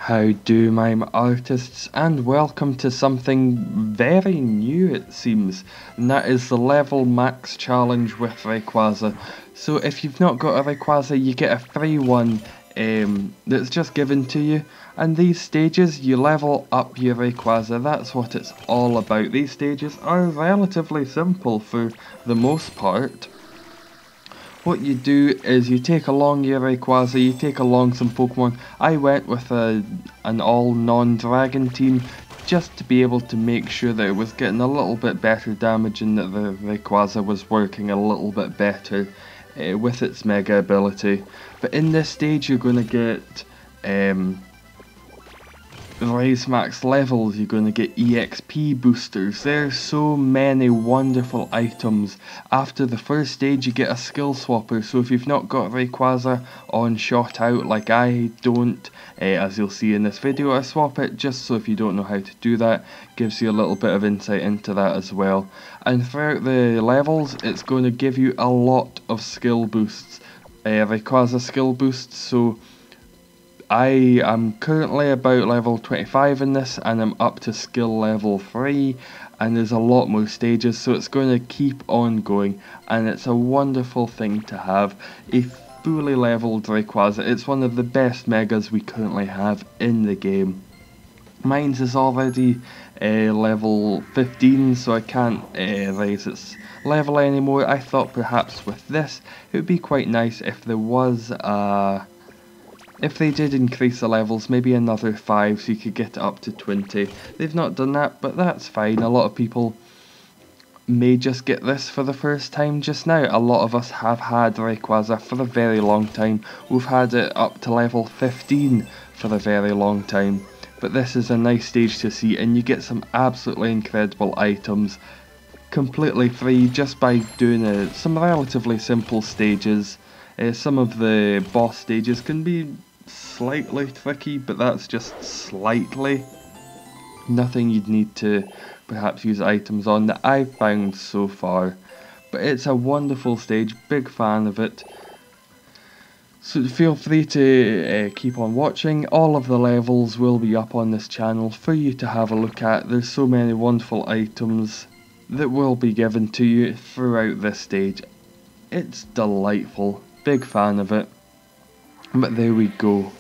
How do Mime Artists, and welcome to something very new it seems, and that is the level max challenge with Rayquaza. So if you've not got a Rayquaza, you get a free one that's just given to you, and these stages you level up your Rayquaza. That's what it's all about. These stages are relatively simple for the most part. What you do is you take along your Rayquaza, you take along some Pokemon. I went with an all non-dragon team just to be able to make sure that it was getting a little bit better damage and that the Rayquaza was working a little bit better with its Mega ability. But in this stage you're going to get raise max levels, you're going to get EXP boosters. There's so many wonderful items. After the first stage you get a skill swapper, so if you've not got Rayquaza on shot out like I don't, as you'll see in this video, I swap it just so if you don't know how to do that, gives you a little bit of insight into that as well. And throughout the levels it's going to give you a lot of skill boosts, Rayquaza skill boosts. So I am currently about level 25 in this, and I'm up to skill level 3, and there's a lot more stages, so it's going to keep on going, and it's a wonderful thing to have a fully leveled Rayquaza. It's one of the best megas we currently have in the game. Mine's is already level 15, so I can't raise its level anymore. I thought perhaps with this it would be quite nice if there was if they did increase the levels, maybe another 5 so you could get it up to 20. They've not done that, but that's fine. A lot of people may just get this for the first time just now. A lot of us have had Rayquaza for a very long time. We've had it up to level 15 for a very long time. But this is a nice stage to see, and you get some absolutely incredible items completely free just by doing some relatively simple stages. Some of the boss stages can be slightly tricky, but that's just slightly. Nothing you'd need to perhaps use items on that I've found so far. But it's a wonderful stage, big fan of it. So feel free to keep on watching. All of the levels will be up on this channel for you to have a look at. There's so many wonderful items that will be given to you throughout this stage. It's delightful. Big fan of it. But there we go.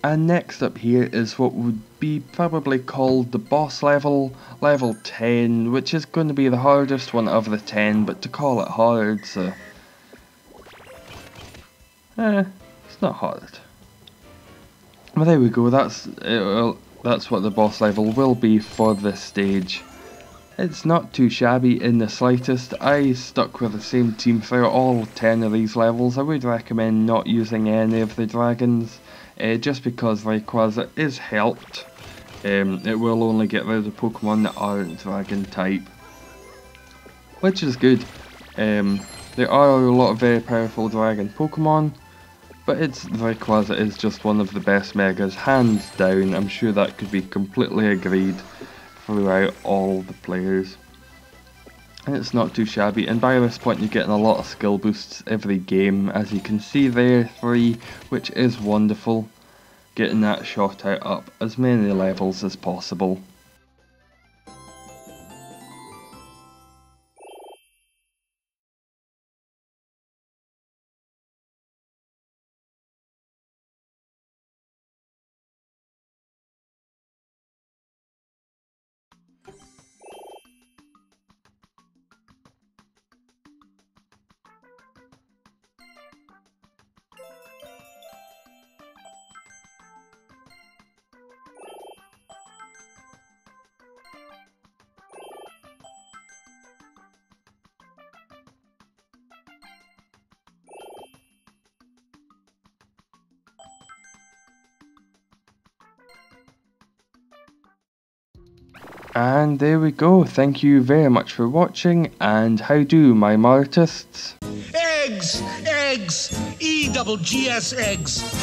And next up here is what would be probably called the boss level, level 10, which is going to be the hardest one of the 10, but to call it hard, so... it's not hard. But there we go, that's what the boss level will be for this stage. It's not too shabby in the slightest. I stuck with the same team throughout all 10 of these levels. I would recommend not using any of the dragons, just because Rayquaza is helped. It will only get rid of Pokemon that aren't dragon type, which is good. There are a lot of very powerful dragon Pokemon, but Rayquaza is just one of the best megas, hands down. I'm sure that could be completely agreed throughout all the players. And it's not too shabby, and by this point you're getting a lot of skill boosts every game, as you can see there, 3, which is wonderful. Getting that shot out up as many levels as possible. And there we go. Thank you very much for watching, and how do, Mime Artists? Eggs! Eggs! E-double-G-S eggs!